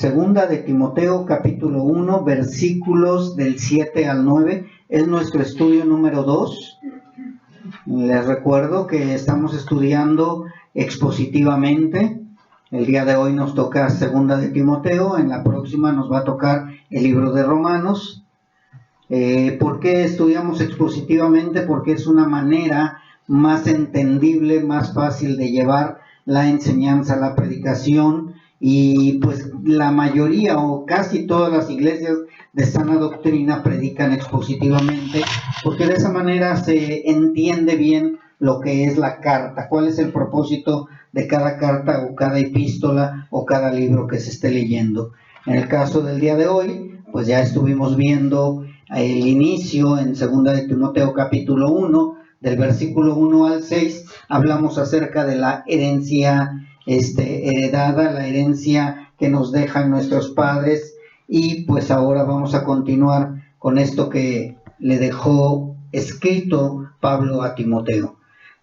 Segunda de Timoteo, capítulo 1, versículos del 7 al 9. Es nuestro estudio número 2. Les recuerdo que estamos estudiando expositivamente. El día de hoy nos toca Segunda de Timoteo, en la próxima nos va a tocar el libro de Romanos. ¿Por qué estudiamos expositivamente? Porque es una manera más entendible, más fácil de llevar la enseñanza, la predicación, y pues la mayoría o casi todas las iglesias de sana doctrina predican expositivamente, porque de esa manera se entiende bien lo que es la carta, cuál es el propósito de cada carta o cada epístola o cada libro que se esté leyendo. En el caso del día de hoy, pues ya estuvimos viendo el inicio en 2 de Timoteo capítulo 1, del versículo 1 al 6, hablamos acerca de la herencia heredada, la herencia que nos dejan nuestros padres, y pues ahora vamos a continuar con esto que le dejó escrito Pablo a Timoteo.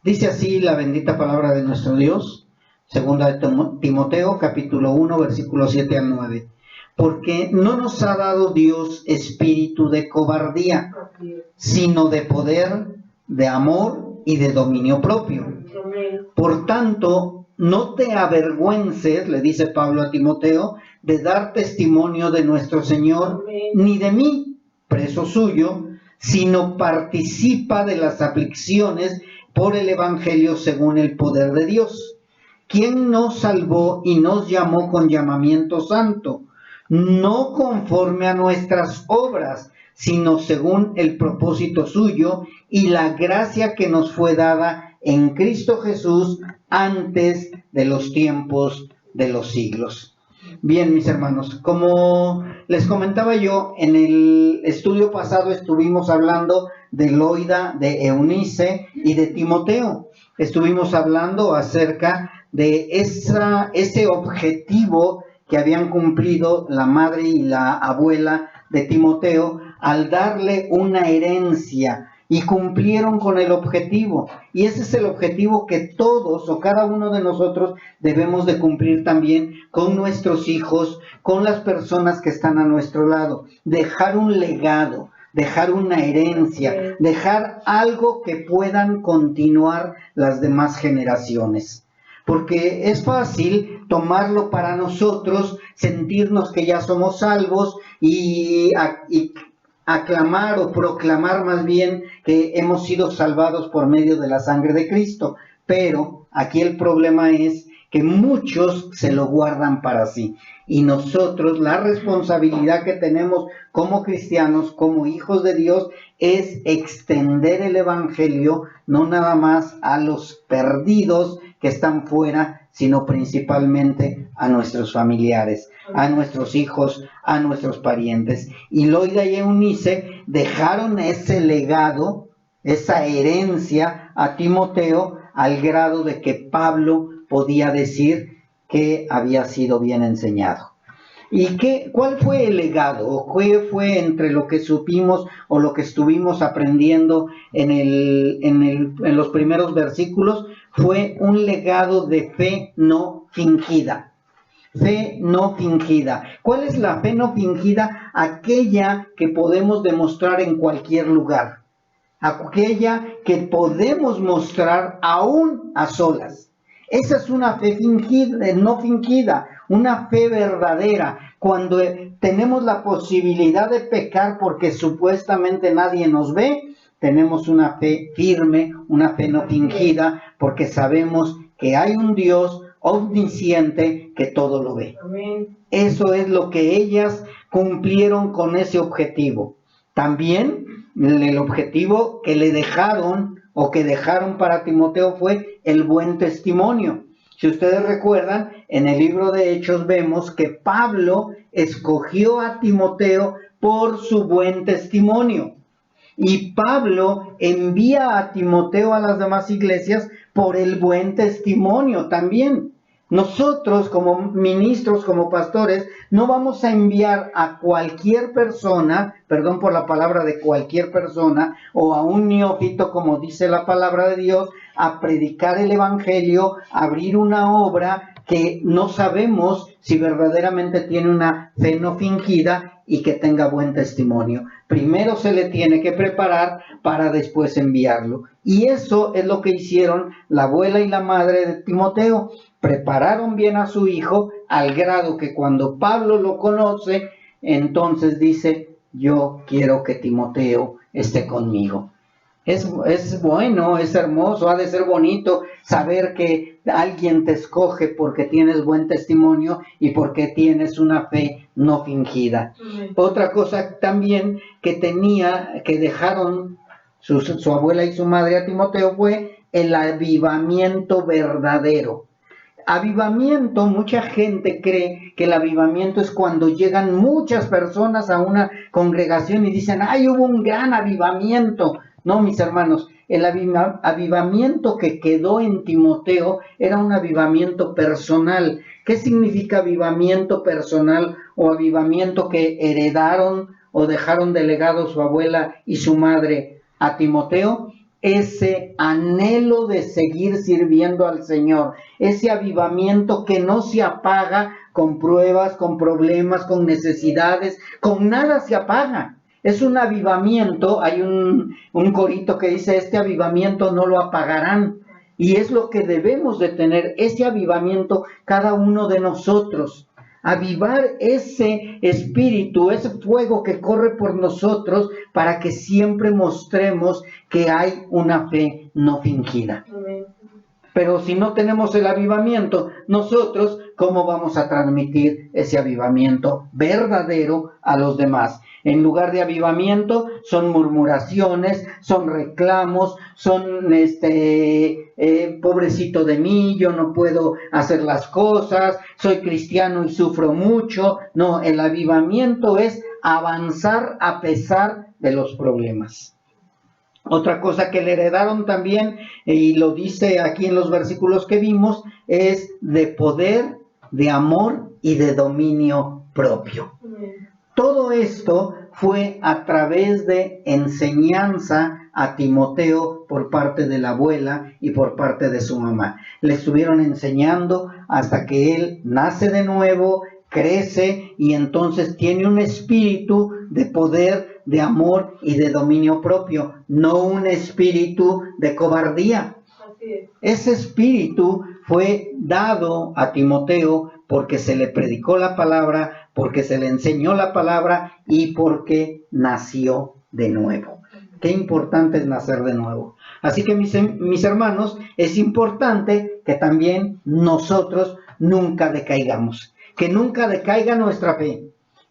Dice así la bendita palabra de nuestro Dios, 2 de Timoteo capítulo 1, versículos 7 al 9. Porque no nos ha dado Dios espíritu de cobardía, sino de poder, de amor y de dominio propio. Por tanto, no te avergüences, le dice Pablo a Timoteo, de dar testimonio de nuestro Señor, ni de mí, preso suyo, sino participa de las aflicciones por el Evangelio según el poder de Dios, quien nos salvó y nos llamó con llamamiento santo, no conforme a nuestras obras, sino según el propósito suyo y la gracia que nos fue dada en Cristo Jesús antes de los tiempos de los siglos. Bien, mis hermanos, como les comentaba yo, en el estudio pasado estuvimos hablando de Loida, de Eunice y de Timoteo. Estuvimos hablando acerca de ese objetivo que habían cumplido la madre y la abuela de Timoteo al darle una herencia, y cumplieron con el objetivo, y ese es el objetivo que todos o cada uno de nosotros debemos de cumplir también con nuestros hijos, con las personas que están a nuestro lado, dejar un legado, dejar una herencia, dejar algo que puedan continuar las demás generaciones. Porque es fácil tomarlo para nosotros, sentirnos que ya somos salvos y aclamar o proclamar más bien que hemos sido salvados por medio de la sangre de Cristo. Pero aquí el problema es que muchos se lo guardan para sí. Y nosotros, la responsabilidad que tenemos como cristianos, como hijos de Dios, es extender el Evangelio, no nada más a los perdidos que están fuera, sino principalmente a nuestros familiares, a nuestros hijos, a nuestros parientes. Y Loida y Eunice dejaron ese legado, esa herencia a Timoteo, al grado de que Pablo podía decir que había sido bien enseñado. ¿Y cuál fue el legado? ¿O qué fue entre lo que supimos o lo que estuvimos aprendiendo en los primeros versículos? Fue un legado de fe no fingida. Fe no fingida. ¿Cuál es la fe no fingida? Aquella que podemos demostrar en cualquier lugar. Aquella que podemos mostrar aún a solas. Esa es una fe fingida, no fingida, una fe verdadera. Cuando tenemos la posibilidad de pecar porque supuestamente nadie nos ve, tenemos una fe firme, una fe no fingida, porque sabemos que hay un Dios omnisciente que todo lo ve. Amén. Eso es lo que ellas cumplieron con ese objetivo. También el objetivo que le dejaron o que dejaron para Timoteo fue el buen testimonio. Si ustedes recuerdan, en el libro de Hechos vemos que Pablo escogió a Timoteo por su buen testimonio. Y Pablo envía a Timoteo a las demás iglesias por el buen testimonio también. Nosotros como ministros, como pastores, no vamos a enviar a cualquier persona, perdón por la palabra de cualquier persona, o a un neófito, como dice la palabra de Dios, a predicar el evangelio, a abrir una obra que no sabemos si verdaderamente tiene una fe no fingida y que tenga buen testimonio. Primero se le tiene que preparar para después enviarlo. Y eso es lo que hicieron la abuela y la madre de Timoteo. Prepararon bien a su hijo al grado que cuando Pablo lo conoce, entonces dice: yo quiero que Timoteo esté conmigo. Es bueno, es hermoso, ha de ser bonito saber que alguien te escoge porque tienes buen testimonio y porque tienes una fe no fingida. Otra cosa también que dejaron su abuela y su madre a Timoteo fue el avivamiento verdadero. Avivamiento, mucha gente cree que el avivamiento es cuando llegan muchas personas a una congregación y dicen: ¡ay, hubo un gran avivamiento! No, mis hermanos, el avivamiento que quedó en Timoteo era un avivamiento personal. ¿Qué significa avivamiento personal o avivamiento que heredaron o dejaron delegado su abuela y su madre a Timoteo? Ese anhelo de seguir sirviendo al Señor, ese avivamiento que no se apaga con pruebas, con problemas, con necesidades, con nada se apaga. Es un avivamiento, hay un corito que dice: este avivamiento no lo apagarán. Y es lo que debemos de tener, ese avivamiento cada uno de nosotros. Avivar ese espíritu, ese fuego que corre por nosotros para que siempre mostremos que hay una fe no fingida. Pero si no tenemos el avivamiento, nosotros, ¿cómo vamos a transmitir ese avivamiento verdadero a los demás? En lugar de avivamiento, son murmuraciones, son reclamos, son pobrecito de mí, yo no puedo hacer las cosas, soy cristiano y sufro mucho. No, el avivamiento es avanzar a pesar de los problemas. Otra cosa que le heredaron también, y lo dice aquí en los versículos que vimos, es de poder, de amor y de dominio propio. Todo esto fue a través de enseñanza a Timoteo por parte de la abuela y por parte de su mamá. Le estuvieron enseñando hasta que él nace de nuevo, crece y entonces tiene un espíritu de poder, de amor y de dominio propio, no un espíritu de cobardía. Ese espíritu fue dado a Timoteo porque se le predicó la palabra, porque se le enseñó la palabra y porque nació de nuevo. Qué importante es nacer de nuevo. Así que mis hermanos, es importante que también nosotros nunca decaigamos, que nunca decaiga nuestra fe,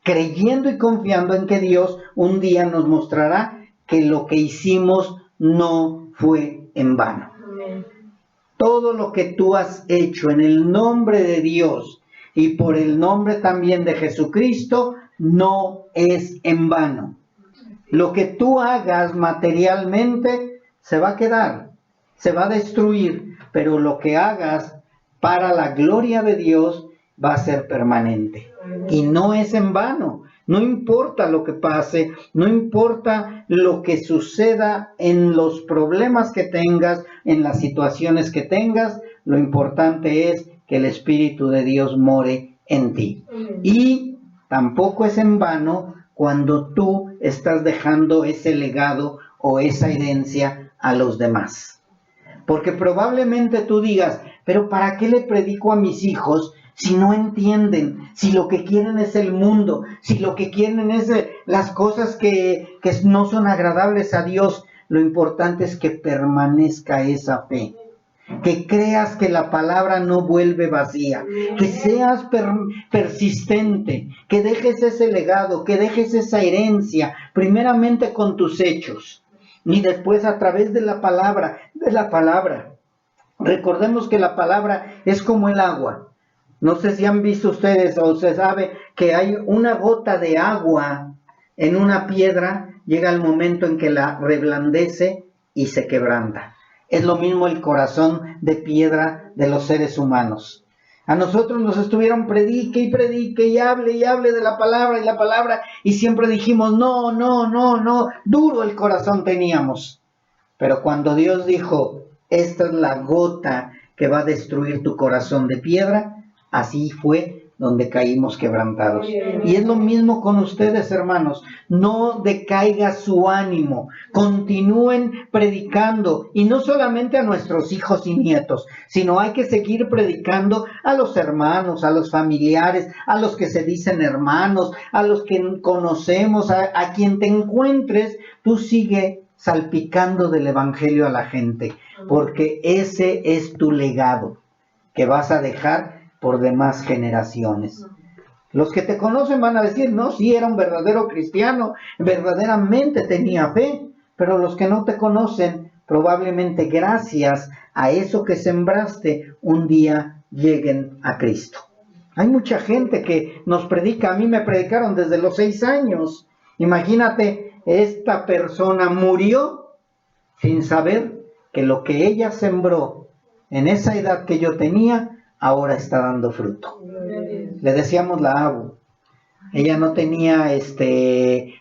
creyendo y confiando en que Dios un día nos mostrará que lo que hicimos no fue en vano. Todo lo que tú has hecho en el nombre de Dios y por el nombre también de Jesucristo no es en vano. Lo que tú hagas materialmente se va a quedar, se va a destruir, pero lo que hagas para la gloria de Dios va a ser permanente. Y no es en vano. No importa lo que pase, no importa lo que suceda en los problemas que tengas, en las situaciones que tengas, lo importante es que el Espíritu de Dios more en ti. Y tampoco es en vano cuando tú estás dejando ese legado o esa herencia a los demás. Porque probablemente tú digas: pero ¿para qué le predico a mis hijos si no entienden? Si lo que quieren es el mundo, si lo que quieren es las cosas que no son agradables a Dios. Lo importante es que permanezca esa fe, que creas que la palabra no vuelve vacía, que seas persistente, que dejes ese legado, que dejes esa herencia, primeramente con tus hechos y después a través de la palabra. Recordemos que la palabra es como el agua. No sé si han visto ustedes o se sabe que hay una gota de agua en una piedra, llega el momento en que la reblandece y se quebranta. Es lo mismo el corazón de piedra de los seres humanos. A nosotros nos estuvieron predique y hable de la palabra y siempre dijimos no, duro el corazón teníamos. Pero cuando Dios dijo: esta es la gota que va a destruir tu corazón de piedra, así fue donde caímos quebrantados. Y es lo mismo con ustedes, hermanos. No decaiga su ánimo. Continúen predicando. Y no solamente a nuestros hijos y nietos, sino hay que seguir predicando a los hermanos, a los familiares, a los que se dicen hermanos, a los que conocemos, a quien te encuentres. Tú sigue salpicando del evangelio a la gente, porque ese es tu legado que vas a dejar por demás generaciones. Los que te conocen van a decir, no, sí, era un verdadero cristiano, verdaderamente tenía fe, pero los que no te conocen, probablemente gracias a eso que sembraste, un día lleguen a Cristo. Hay mucha gente que nos predica, a mí me predicaron desde los 6 años. Imagínate, esta persona murió sin saber que lo que ella sembró en esa edad que yo tenía, ahora está dando fruto. Le decíamos la Abu. Ella no tenía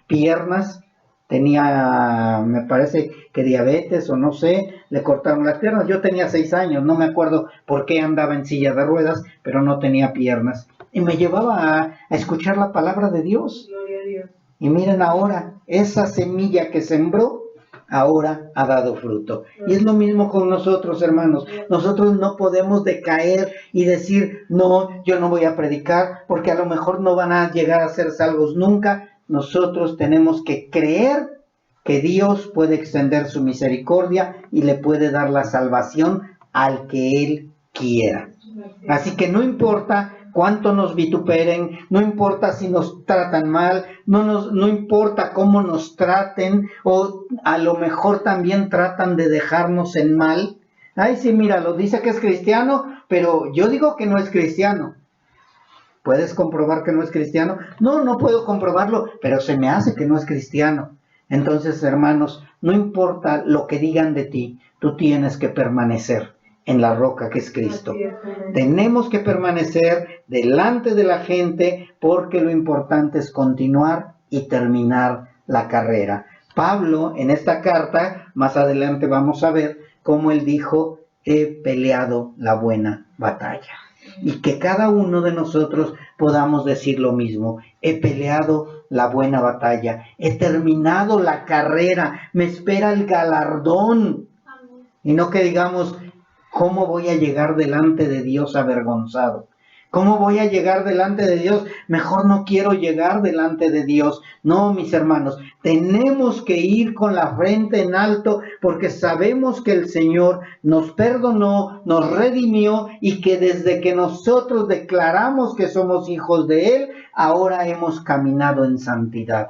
piernas, tenía, me parece que diabetes o no sé, le cortaron las piernas. Yo tenía 6 años, no me acuerdo por qué andaba en silla de ruedas, pero no tenía piernas. Y me llevaba a escuchar la palabra de Dios. Gloria a Dios. Y miren ahora, esa semilla que sembró, ahora ha dado fruto. Y es lo mismo con nosotros, hermanos. Nosotros no podemos decaer y decir, no, yo no voy a predicar, porque a lo mejor no van a llegar a ser salvos nunca. Nosotros tenemos que creer que Dios puede extender su misericordia y le puede dar la salvación al que Él quiera. Así que no importa cuánto nos vituperen, no importa si nos tratan mal, no importa cómo nos traten, o a lo mejor también tratan de dejarnos en mal. Ay, sí, míralo, dice que es cristiano, pero yo digo que no es cristiano. ¿Puedes comprobar que no es cristiano? No, no puedo comprobarlo, pero se me hace que no es cristiano. Entonces, hermanos, no importa lo que digan de ti, tú tienes que permanecer en la roca que es Cristo. Tenemos que permanecer delante de la gente porque lo importante es continuar y terminar la carrera. Pablo, en esta carta, más adelante vamos a ver cómo él dijo, he peleado la buena batalla. Y que cada uno de nosotros podamos decir lo mismo, he peleado la buena batalla, he terminado la carrera, me espera el galardón. Y no que digamos, ¿cómo voy a llegar delante de Dios avergonzado? ¿Cómo voy a llegar delante de Dios? Mejor no quiero llegar delante de Dios. No, mis hermanos, tenemos que ir con la frente en alto porque sabemos que el Señor nos perdonó, nos redimió y que desde que nosotros declaramos que somos hijos de Él, ahora hemos caminado en santidad.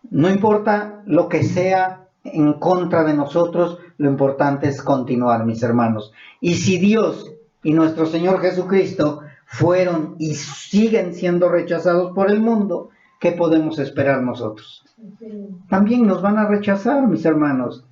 No importa lo que sea en contra de nosotros, lo importante es continuar, mis hermanos. Y si Dios y nuestro Señor Jesucristo fueron y siguen siendo rechazados por el mundo, ¿qué podemos esperar nosotros? También nos van a rechazar, mis hermanos.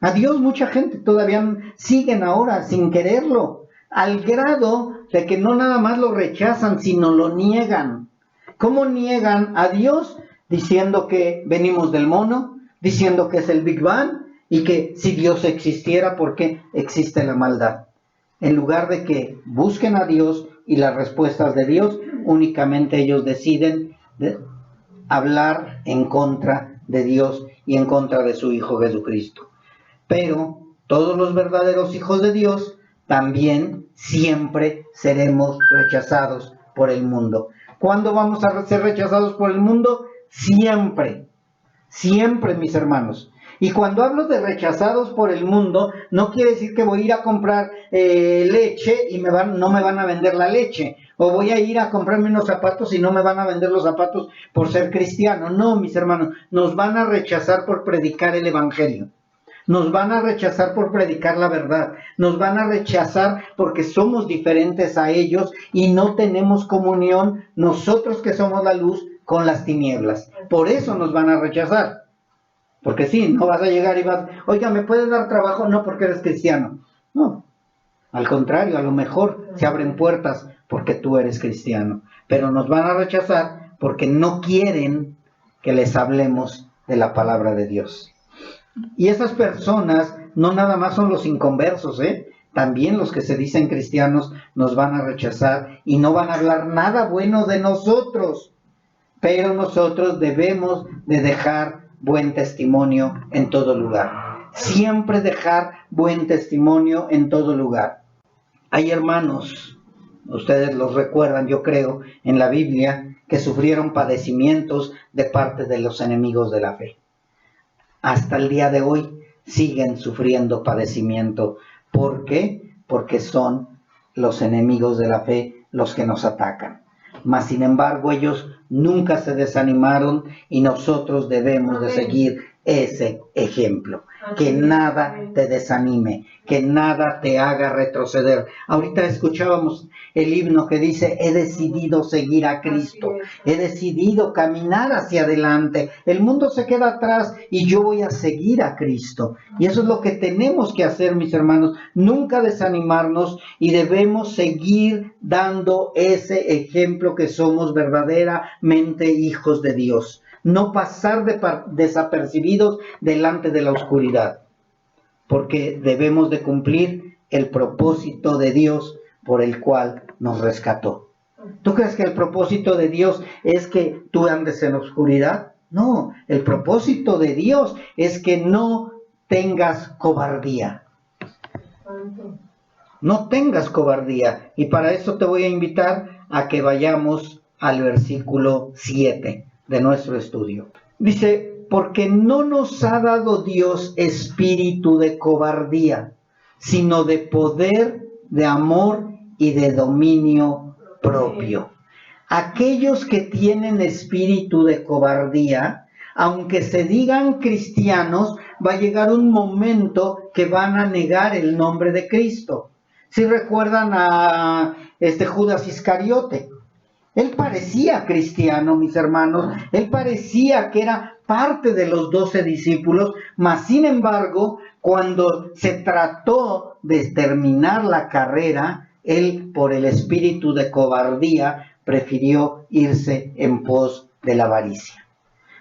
A Dios mucha gente todavía siguen ahora sin quererlo, al grado de que no nada más lo rechazan, sino lo niegan. ¿Cómo niegan a Dios? Diciendo que venimos del mono, diciendo que es el Big Bang y que si Dios existiera, ¿por qué existe la maldad? En lugar de que busquen a Dios y las respuestas de Dios, únicamente ellos deciden hablar en contra de Dios y en contra de su Hijo Jesucristo. Pero todos los verdaderos hijos de Dios también siempre seremos rechazados por el mundo. ¿Cuándo vamos a ser rechazados por el mundo? Siempre, siempre, mis hermanos. Y cuando hablo de rechazados por el mundo, no quiere decir que voy a ir a comprar leche y no me van a vender la leche. O voy a ir a comprarme unos zapatos y no me van a vender los zapatos por ser cristiano. No, mis hermanos, nos van a rechazar por predicar el evangelio. Nos van a rechazar por predicar la verdad. Nos van a rechazar porque somos diferentes a ellos y no tenemos comunión, nosotros que somos la luz, con las tinieblas. Por eso nos van a rechazar. Porque sí, no vas a llegar y vas, oiga, ¿me puedes dar trabajo? No, porque eres cristiano. No, al contrario, a lo mejor se abren puertas porque tú eres cristiano. Pero nos van a rechazar porque no quieren que les hablemos de la palabra de Dios. Y esas personas no nada más son los inconversos, también los que se dicen cristianos nos van a rechazar y no van a hablar nada bueno de nosotros. Pero nosotros debemos de dejar buen testimonio en todo lugar. Siempre dejar buen testimonio en todo lugar. Hay hermanos, ustedes los recuerdan, yo creo, en la Biblia, que sufrieron padecimientos de parte de los enemigos de la fe. Hasta el día de hoy siguen sufriendo padecimiento. ¿Por qué? Porque son los enemigos de la fe los que nos atacan. Mas, sin embargo, ellos nunca se desanimaron y nosotros debemos de seguir ese ejemplo. Que nada te desanime, que nada te haga retroceder. Ahorita escuchábamos el himno que dice: he decidido seguir a Cristo, he decidido caminar hacia adelante. El mundo se queda atrás y yo voy a seguir a Cristo. Y eso es lo que tenemos que hacer, mis hermanos, nunca desanimarnos, y debemos seguir dando ese ejemplo que somos verdaderamente hijos de Dios. No pasar desapercibidos delante de la oscuridad, porque debemos de cumplir el propósito de Dios por el cual nos rescató. ¿Tú crees que el propósito de Dios es que tú andes en oscuridad? No, el propósito de Dios es que no tengas cobardía. No tengas cobardía. Y para eso te voy a invitar a que vayamos al versículo 7 de nuestro estudio. Dice: porque no nos ha dado Dios espíritu de cobardía, sino de poder, de amor y de dominio propio. Aquellos que tienen espíritu de cobardía, aunque se digan cristianos, va a llegar un momento que van a negar el nombre de Cristo. Si recuerdan a Judas Iscariote, él parecía cristiano, mis hermanos, él parecía que era parte de los 12 discípulos, mas sin embargo, cuando se trató de terminar la carrera, él, por el espíritu de cobardía, prefirió irse en pos de la avaricia.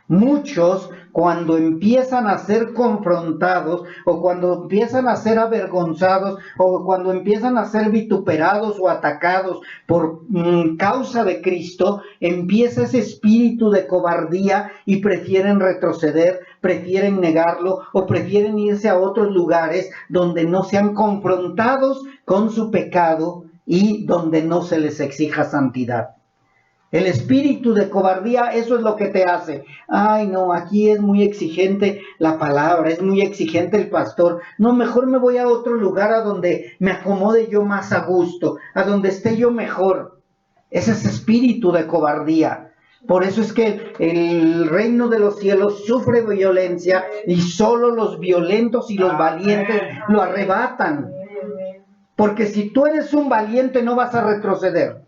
Muchos, cuando empiezan a ser confrontados, o cuando empiezan a ser avergonzados, o cuando empiezan a ser vituperados o atacados por causa de Cristo, empieza ese espíritu de cobardía y prefieren retroceder, prefieren negarlo, o prefieren irse a otros lugares donde no sean confrontados con su pecado y donde no se les exija santidad. El espíritu de cobardía, eso es lo que te hace. Ay, no, aquí es muy exigente la palabra, es muy exigente el pastor. No, mejor me voy a otro lugar a donde me acomode yo más a gusto, a donde esté yo mejor. Ese es espíritu de cobardía. Por eso es que el reino de los cielos sufre violencia y solo los violentos y los valientes lo arrebatan. Porque si tú eres un valiente no vas a retroceder.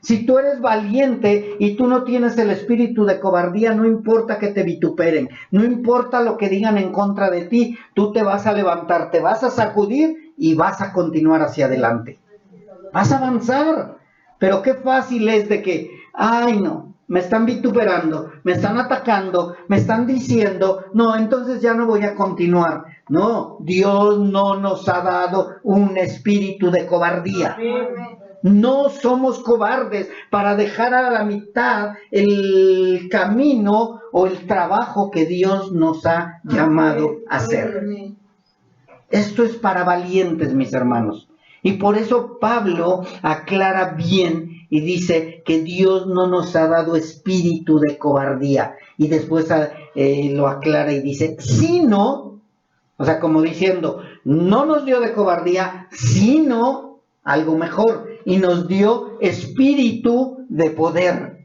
Si tú eres valiente y tú no tienes el espíritu de cobardía, no importa que te vituperen, no importa lo que digan en contra de ti, tú te vas a levantar, te vas a sacudir y vas a continuar hacia adelante. Vas a avanzar. Pero qué fácil es de que, ay no, me están vituperando, me están atacando, me están diciendo, no, entonces ya no voy a continuar. No, Dios no nos ha dado un espíritu de cobardía. No somos cobardes para dejar a la mitad el camino o el trabajo que Dios nos ha llamado a hacer. Esto es para valientes, mis hermanos. Y por eso Pablo aclara bien y dice que Dios no nos ha dado espíritu de cobardía. Y después lo aclara y dice, sino, o sea, como diciendo, no nos dio de cobardía, sino algo mejor. Y nos dio espíritu de poder,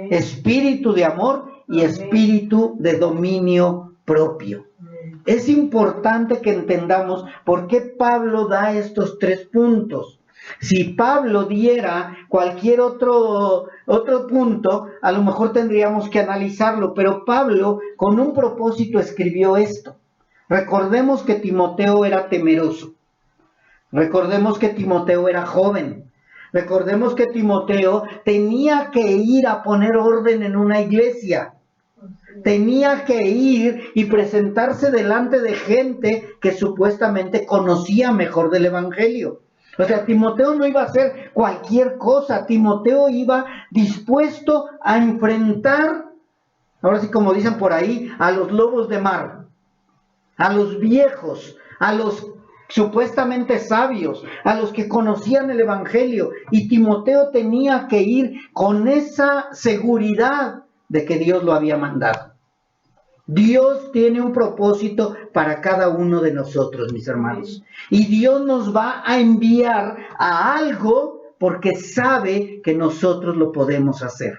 espíritu de amor y espíritu de dominio propio. Es importante que entendamos por qué Pablo da estos 3 puntos. Si Pablo diera cualquier otro punto, a lo mejor tendríamos que analizarlo, pero Pablo con un propósito escribió esto. Recordemos que Timoteo era temeroso. Recordemos que Timoteo era joven. Recordemos que Timoteo tenía que ir a poner orden en una iglesia. Tenía que ir y presentarse delante de gente que supuestamente conocía mejor del evangelio. O sea, Timoteo no iba a hacer cualquier cosa. Timoteo iba dispuesto a enfrentar, ahora sí como dicen por ahí, a los lobos de mar, a los viejos, a los supuestamente sabios, a los que conocían el Evangelio. Y Timoteo tenía que ir con esa seguridad de que Dios lo había mandado. Dios tiene un propósito para cada uno de nosotros, mis hermanos. Y Dios nos va a enviar a algo porque sabe que nosotros lo podemos hacer.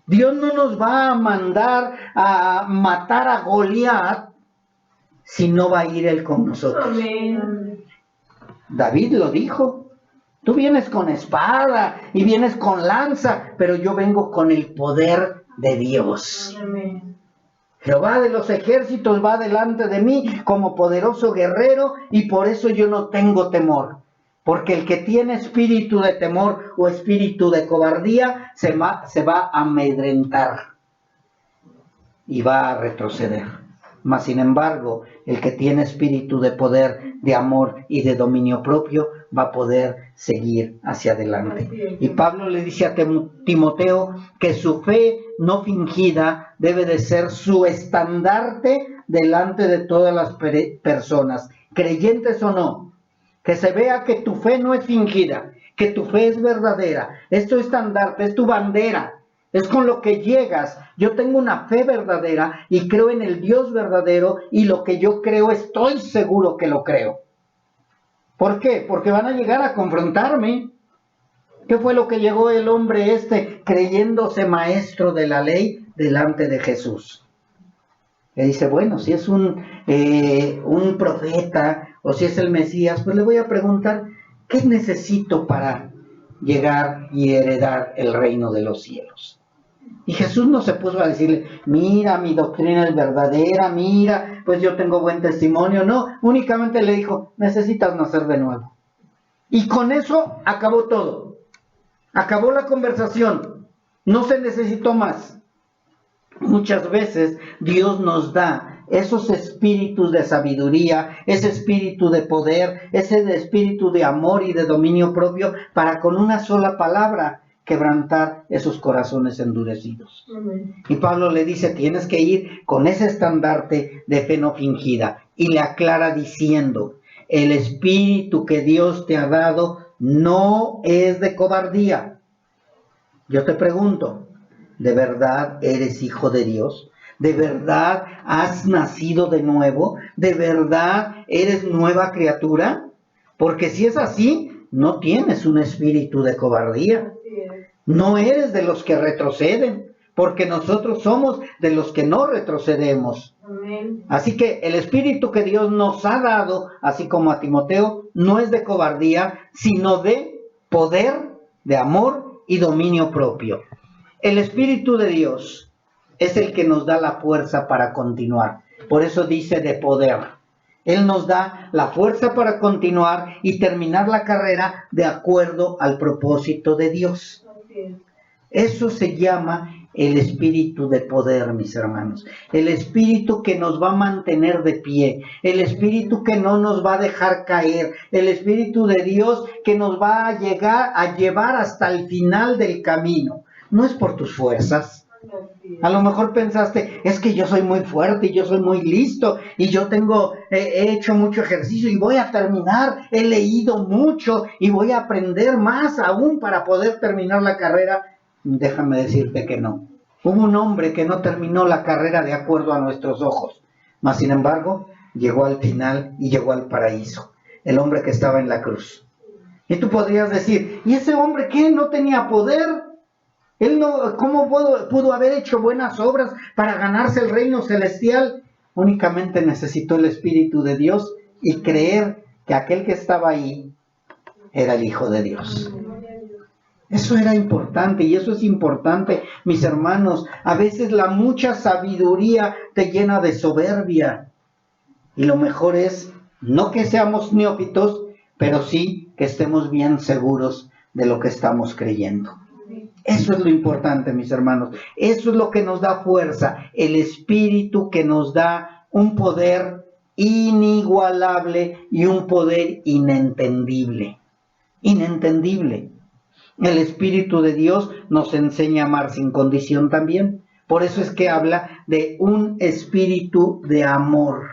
Dios no nos va a mandar a matar a Goliat si no va a ir Él con nosotros. Amén. David lo dijo. Tú vienes con espada y vienes con lanza, pero yo vengo con el poder de Dios. Amén. Jehová de los ejércitos va delante de mí como poderoso guerrero y por eso yo no tengo temor. Porque el que tiene espíritu de temor o espíritu de cobardía se va a amedrentar y va a retroceder. Mas sin embargo, el que tiene espíritu de poder, de amor y de dominio propio va a poder seguir hacia adelante. Y Pablo le dice a Timoteo que su fe no fingida debe de ser su estandarte delante de todas las personas, creyentes o no. Que se vea que tu fe no es fingida, que tu fe es verdadera, es tu estandarte, es tu bandera. Es con lo que llegas. Yo tengo una fe verdadera y creo en el Dios verdadero y lo que yo creo estoy seguro que lo creo. ¿Por qué? Porque van a llegar a confrontarme. ¿Qué fue lo que llegó el hombre creyéndose maestro de la ley delante de Jesús? Le dice, bueno, si es un profeta o si es el Mesías, pues le voy a preguntar, ¿qué necesito para llegar y heredar el reino de los cielos? Y Jesús no se puso a decirle, mira, mi doctrina es verdadera, mira, pues yo tengo buen testimonio. No, únicamente le dijo, necesitas nacer de nuevo. Y con eso acabó todo. Acabó la conversación. No se necesitó más. Muchas veces Dios nos da esos espíritus de sabiduría, ese espíritu de poder, ese espíritu de amor y de dominio propio para con una sola palabra quebrantar esos corazones endurecidos. Amén. Y Pablo le dice, tienes que ir con ese estandarte de fe no fingida. Y le aclara diciendo, el espíritu que Dios te ha dado no es de cobardía. Yo te pregunto, ¿de verdad eres hijo de Dios? ¿De verdad has nacido de nuevo? ¿De verdad eres nueva criatura? Porque si es así, no tienes un espíritu de cobardía. No eres de los que retroceden, porque nosotros somos de los que no retrocedemos. Amén. Así que el espíritu que Dios nos ha dado, así como a Timoteo, no es de cobardía, sino de poder, de amor y dominio propio. El espíritu de Dios es el que nos da la fuerza para continuar. Por eso dice de poder. Él nos da la fuerza para continuar y terminar la carrera de acuerdo al propósito de Dios. Eso se llama el espíritu de poder, mis hermanos. El espíritu que nos va a mantener de pie. El espíritu que no nos va a dejar caer. El espíritu de Dios que nos va a llevar hasta el final del camino. No es por tus fuerzas. A lo mejor pensaste, es que yo soy muy fuerte y yo soy muy listo y yo he hecho mucho ejercicio y voy a terminar, he leído mucho y voy a aprender más aún para poder terminar la carrera. Déjame decirte que no. Hubo un hombre que no terminó la carrera de acuerdo a nuestros ojos, mas sin embargo llegó al final y llegó al paraíso. El hombre que estaba en la cruz. Y tú podrías decir, ¿y ese hombre qué? ¿No tenía poder? Él no, ¿cómo pudo haber hecho buenas obras para ganarse el reino celestial? Únicamente necesitó el Espíritu de Dios y creer que aquel que estaba ahí era el Hijo de Dios. Eso era importante y eso es importante, mis hermanos. A veces la mucha sabiduría te llena de soberbia. Y lo mejor es no que seamos neófitos, pero sí que estemos bien seguros de lo que estamos creyendo. Eso es lo importante, mis hermanos. Eso es lo que nos da fuerza, el espíritu que nos da un poder inigualable y un poder inentendible. Inentendible. El Espíritu de Dios nos enseña a amar sin condición también. Por eso es que habla de un espíritu de amor.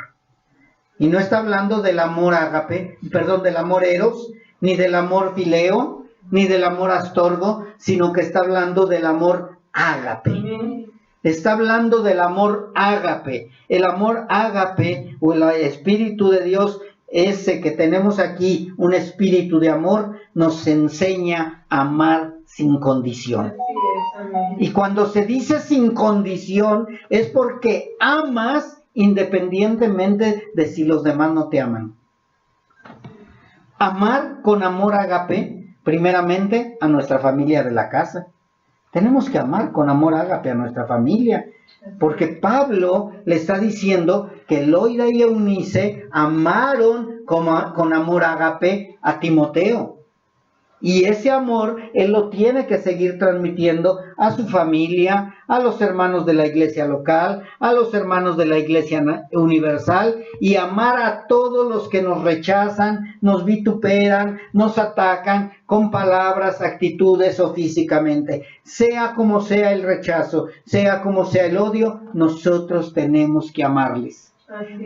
Y no está hablando del amor ágape, del amor eros, ni del amor fileo, ni del amor astorgo, sino que está hablando del amor ágape. Está hablando del amor ágape. El amor ágape o el Espíritu de Dios, ese que tenemos aquí, un espíritu de amor, nos enseña a amar sin condición. Y cuando se dice sin condición es porque amas independientemente de si los demás no te aman. Amar con amor ágape, primeramente a nuestra familia de la casa. Tenemos que amar con amor ágape a nuestra familia, porque Pablo le está diciendo que Loida y Eunice amaron con amor ágape a Timoteo. Y ese amor él lo tiene que seguir transmitiendo a su familia, a los hermanos de la iglesia local, a los hermanos de la iglesia universal, y amar a todos los que nos rechazan, nos vituperan, nos atacan con palabras, actitudes o físicamente. Sea como sea el rechazo, sea como sea el odio, nosotros tenemos que amarles.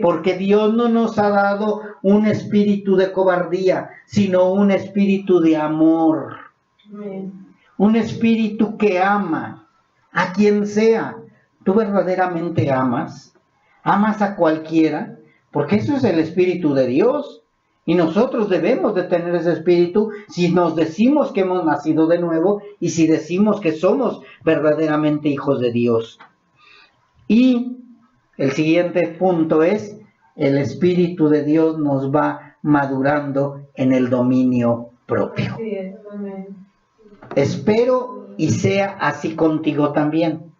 Porque Dios no nos ha dado un espíritu de cobardía, sino un espíritu de amor. Un espíritu que ama a quien sea. ¿Tú verdaderamente amas? ¿Amas a cualquiera? Porque eso es el espíritu de Dios. Y nosotros debemos de tener ese espíritu si nos decimos que hemos nacido de nuevo y si decimos que somos verdaderamente hijos de Dios. Y el siguiente punto es, el Espíritu de Dios nos va madurando en el dominio propio. Espero y sea así contigo también,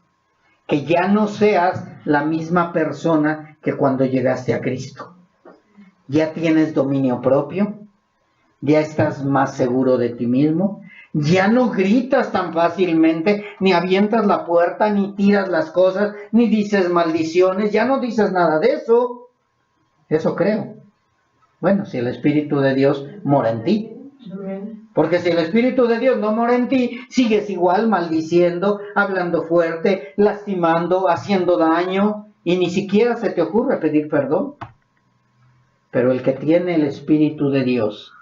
que ya no seas la misma persona que cuando llegaste a Cristo. Ya tienes dominio propio, ya estás más seguro de ti mismo, ya no gritas tan fácilmente, ni avientas la puerta, ni tiras las cosas, ni dices maldiciones, ya no dices nada de eso. Eso creo. Bueno, si el Espíritu de Dios mora en ti. Porque si el Espíritu de Dios no mora en ti, sigues igual maldiciendo, hablando fuerte, lastimando, haciendo daño, y ni siquiera se te ocurre pedir perdón. Pero el que tiene el Espíritu de Dios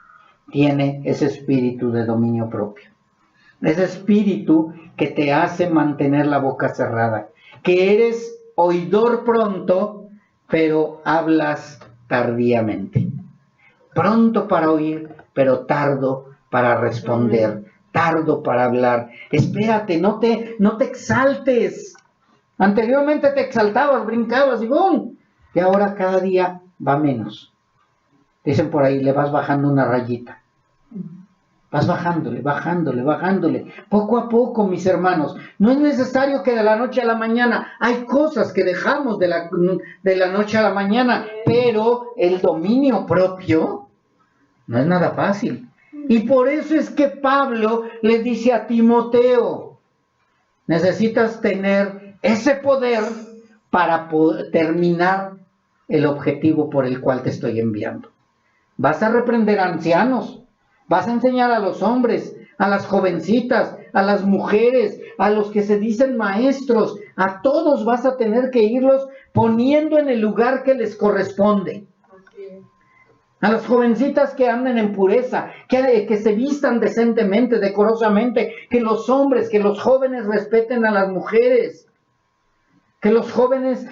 tiene ese espíritu de dominio propio. Ese espíritu que te hace mantener la boca cerrada. Que eres oidor pronto, pero hablas tardíamente. Pronto para oír, pero tardo para responder. Tardo para hablar. Espérate, no te exaltes. Anteriormente te exaltabas, brincabas y ¡bum! Y ahora cada día va menos. Dicen por ahí, le vas bajando una rayita. Vas bajándole. Poco a poco, mis hermanos. No es necesario que de la noche a la mañana. Hay cosas que dejamos de la noche a la mañana. Pero el dominio propio no es nada fácil. Y por eso es que Pablo le dice a Timoteo, necesitas tener ese poder para poder terminar el objetivo por el cual te estoy enviando. Vas a reprender a ancianos, vas a enseñar a los hombres, a las jovencitas, a las mujeres, a los que se dicen maestros, a todos vas a tener que irlos poniendo en el lugar que les corresponde. A las jovencitas que anden en pureza, que se vistan decentemente, decorosamente, que los hombres, que los jóvenes respeten a las mujeres. Que los jóvenes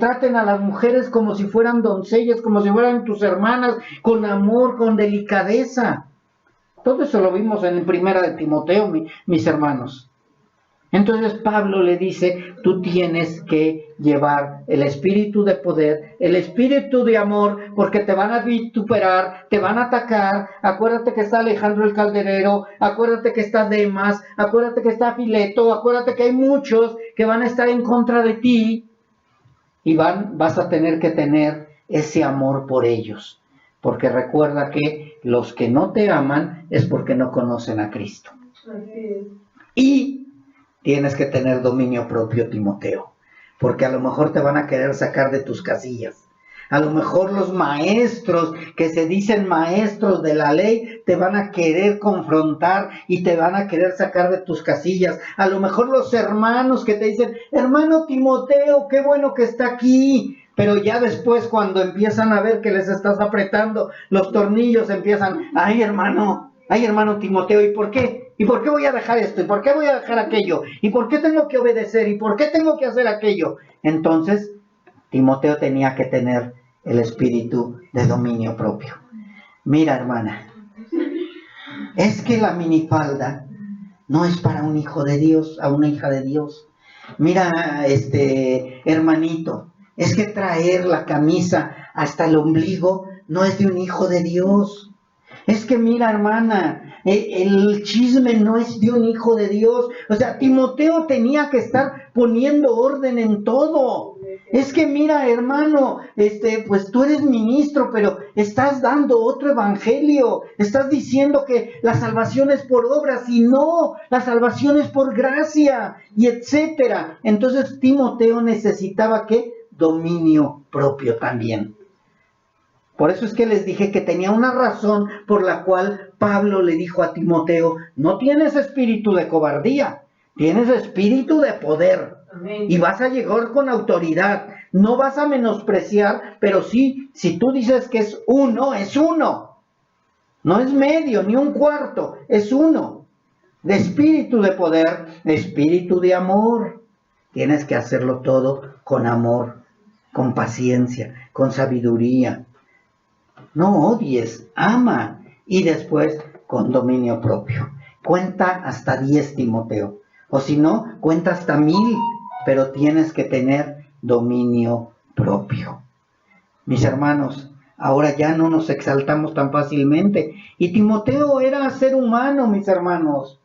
traten a las mujeres como si fueran doncellas, como si fueran tus hermanas, con amor, con delicadeza. Todo eso lo vimos en Primera de Timoteo, mis hermanos. Entonces Pablo le dice, tú tienes que llevar el espíritu de poder, el espíritu de amor, porque te van a vituperar, te van a atacar. Acuérdate que está Alejandro el Calderero, acuérdate que está Demas, acuérdate que está Fileto, acuérdate que hay muchos que van a estar en contra de ti y vas a tener que tener ese amor por ellos. Porque recuerda que los que no te aman es porque no conocen a Cristo. Y tienes que tener dominio propio, Timoteo, porque a lo mejor te van a querer sacar de tus casillas. A lo mejor los maestros que se dicen maestros de la ley te van a querer confrontar y te van a querer sacar de tus casillas. A lo mejor los hermanos que te dicen, hermano Timoteo, qué bueno que está aquí. Pero ya después, cuando empiezan a ver que les estás apretando los tornillos, empiezan, ay hermano Timoteo, ¿y por qué? ¿Y por qué voy a dejar esto? ¿Y por qué voy a dejar aquello? ¿Y por qué tengo que obedecer? ¿Y por qué tengo que hacer aquello? Entonces, Timoteo tenía que tener el espíritu de dominio propio. Mira, hermana, es que la minifalda no es para un hijo de Dios, a una hija de Dios. Mira, hermanito, es que traer la camisa hasta el ombligo no es de un hijo de Dios. Es que mira, hermana, el chisme no es de un hijo de Dios. O sea, Timoteo tenía que estar poniendo orden en todo. Es que mira, hermano, pues tú eres ministro, pero estás dando otro evangelio. Estás diciendo que la salvación es por obras y no, la salvación es por gracia y etcétera. Entonces Timoteo necesitaba ¿qué? Dominio propio también. Por eso es que les dije que tenía una razón por la cual Pablo le dijo a Timoteo, no tienes espíritu de cobardía, tienes espíritu de poder. Amén. Y vas a llegar con autoridad, no vas a menospreciar, pero sí, si tú dices que es uno, no es medio ni un cuarto, es uno. De espíritu de poder, espíritu de amor. Tienes que hacerlo todo con amor, con paciencia, con sabiduría. No odies, ama. Y después con dominio propio. Cuenta hasta 10, Timoteo. O si no, cuenta hasta 1000. Pero tienes que tener dominio propio. Mis hermanos, ahora ya no nos exaltamos tan fácilmente. Y Timoteo era ser humano, mis hermanos.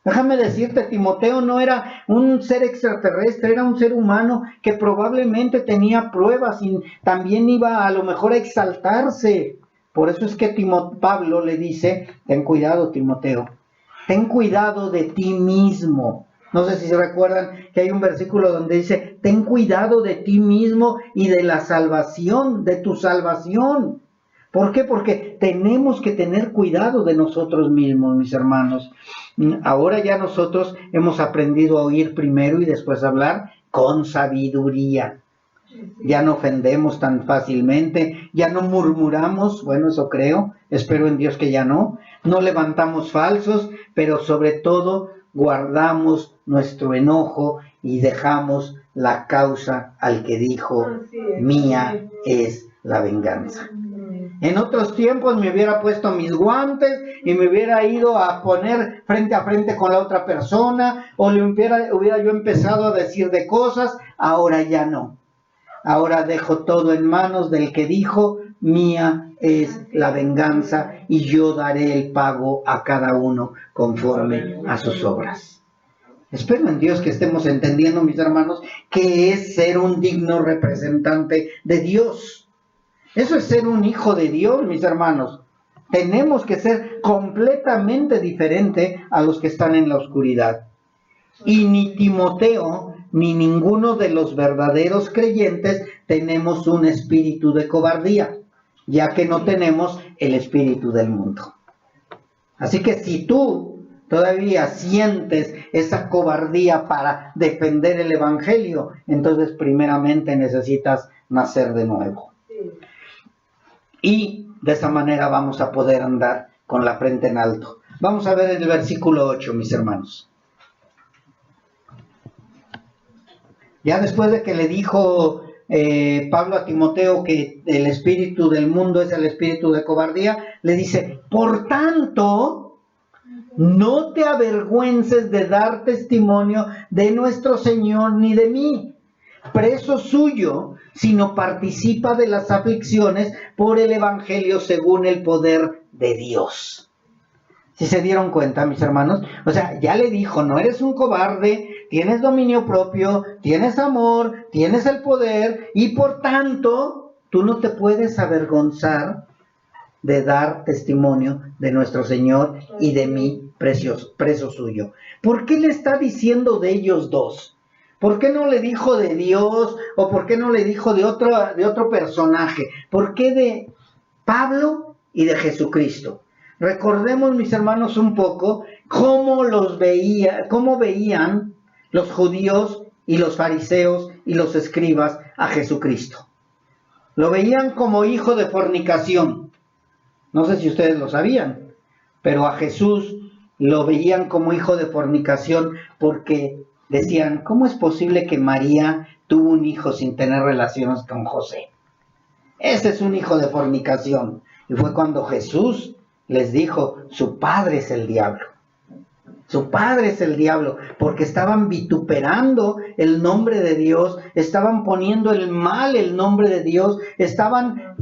Déjame decirte, Timoteo no era un ser extraterrestre, era un ser humano que probablemente tenía pruebas y también iba a lo mejor a exaltarse. Por eso es que Pablo le dice, ten cuidado, Timoteo, ten cuidado de ti mismo. No sé si se recuerdan que hay un versículo donde dice, ten cuidado de ti mismo y de la salvación, de tu salvación. ¿Por qué? Porque tenemos que tener cuidado de nosotros mismos, mis hermanos. Ahora ya nosotros hemos aprendido a oír primero y después hablar con sabiduría. Ya no ofendemos tan fácilmente, ya no murmuramos, bueno, eso creo, espero en Dios que ya no. No levantamos falsos, pero sobre todo guardamos nuestro enojo y dejamos la causa al que dijo, mía es la venganza. En otros tiempos me hubiera puesto mis guantes y me hubiera ido a poner frente a frente con la otra persona, o le hubiera yo empezado a decir de cosas. Ahora ya no. Ahora dejo todo en manos del que dijo, mía es la venganza y yo daré el pago a cada uno conforme a sus obras. Espero en Dios que estemos entendiendo, mis hermanos, que es ser un digno representante de Dios. Eso es ser un hijo de Dios, mis hermanos. Tenemos que ser completamente diferente a los que están en la oscuridad. Y ni Timoteo, ni ninguno de los verdaderos creyentes tenemos un espíritu de cobardía, ya que no tenemos el espíritu del mundo. Así que si tú todavía sientes esa cobardía para defender el evangelio, entonces primeramente necesitas nacer de nuevo. Y de esa manera vamos a poder andar con la frente en alto. Vamos a ver el versículo 8, mis hermanos. Ya después de que le dijo Pablo a Timoteo que el espíritu del mundo es el espíritu de cobardía, le dice, por tanto, no te avergüences de dar testimonio de nuestro Señor ni de mí, preso suyo, sino participa de las aflicciones por el evangelio según el poder de Dios. ¿Sí se dieron cuenta, mis hermanos? O sea, ya le dijo, no eres un cobarde, tienes dominio propio, tienes amor, tienes el poder, y por tanto, tú no te puedes avergonzar de dar testimonio de nuestro Señor y de mí, preso suyo. ¿Por qué le está diciendo de ellos dos? ¿Por qué no le dijo de Dios? ¿O por qué no le dijo de otro personaje? ¿Por qué de Pablo y de Jesucristo? Recordemos, mis hermanos, un poco cómo veían los judíos y los fariseos y los escribas a Jesucristo. Lo veían como hijo de fornicación. No sé si ustedes lo sabían, pero a Jesús lo veían como hijo de fornicación porque decían, ¿cómo es posible que María tuvo un hijo sin tener relaciones con José? Ese es un hijo de fornicación. Y fue cuando Jesús les dijo, su padre es el diablo. Su padre es el diablo, porque estaban vituperando el nombre de Dios, estaban poniendo el mal el nombre de Dios, estaban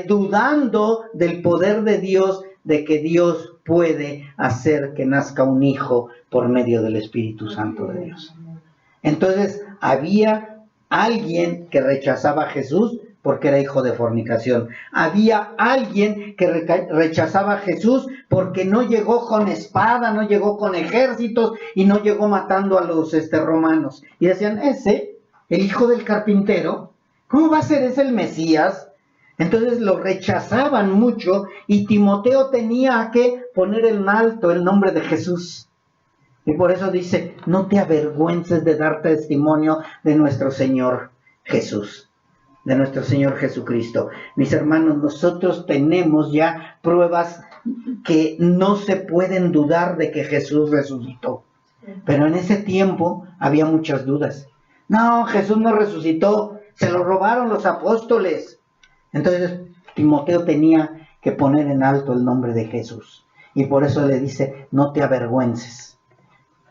dudando del poder de Dios, de que Dios puede hacer que nazca un hijo por medio del Espíritu Santo de Dios. Entonces había alguien que rechazaba a Jesús porque era hijo de fornicación. Había alguien que rechazaba a Jesús porque no llegó con espada, no llegó con ejércitos y no llegó matando a los romanos. Y decían, el hijo del carpintero, ¿cómo va a ser ese el Mesías? Entonces lo rechazaban mucho y Timoteo tenía que poner en alto el nombre de Jesús. Y por eso dice, no te avergüences de dar testimonio de nuestro Señor Jesús, de nuestro Señor Jesucristo. Mis hermanos, nosotros tenemos ya pruebas que no se pueden dudar de que Jesús resucitó. Pero en ese tiempo había muchas dudas. No, Jesús no resucitó, se lo robaron los apóstoles. Entonces Timoteo tenía que poner en alto el nombre de Jesús. Y por eso le dice, no te avergüences.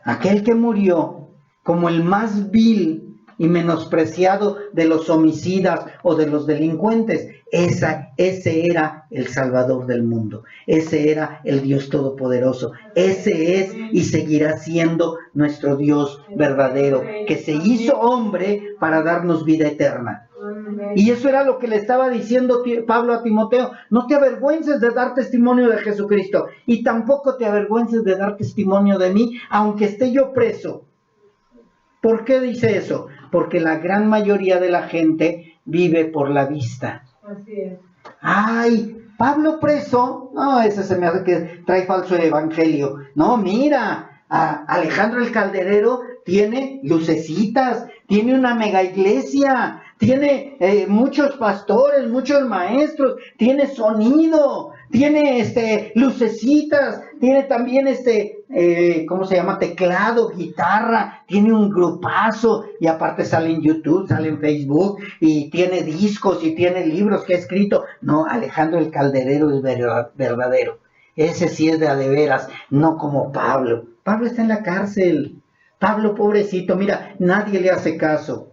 Aquel que murió como el más vil y menospreciado de los homicidas o de los delincuentes, ese era el Salvador del mundo, ese era el Dios Todopoderoso, ese es y seguirá siendo nuestro Dios verdadero, que se hizo hombre para darnos vida eterna. Y eso era lo que le estaba diciendo Pablo a Timoteo, no te avergüences de dar testimonio de Jesucristo y tampoco te avergüences de dar testimonio de mí, aunque esté yo preso. ¿Por qué dice eso? Porque la gran mayoría de la gente vive por la vista. Así es. Ay, Pablo preso, no, ese se me hace que trae falso evangelio. No, mira, Alejandro el Calderero tiene lucecitas, tiene una mega iglesia, tiene muchos pastores, muchos maestros, tiene sonido, tiene lucecitas, tiene también ¿cómo se llama? Teclado, guitarra, tiene un grupazo y aparte sale en YouTube, sale en Facebook y tiene discos y tiene libros que ha escrito. No, Alejandro el Calderero es verdadero. Ese sí es de a de veras, no como Pablo. Pablo está en la cárcel. Pablo, pobrecito, mira, nadie le hace caso.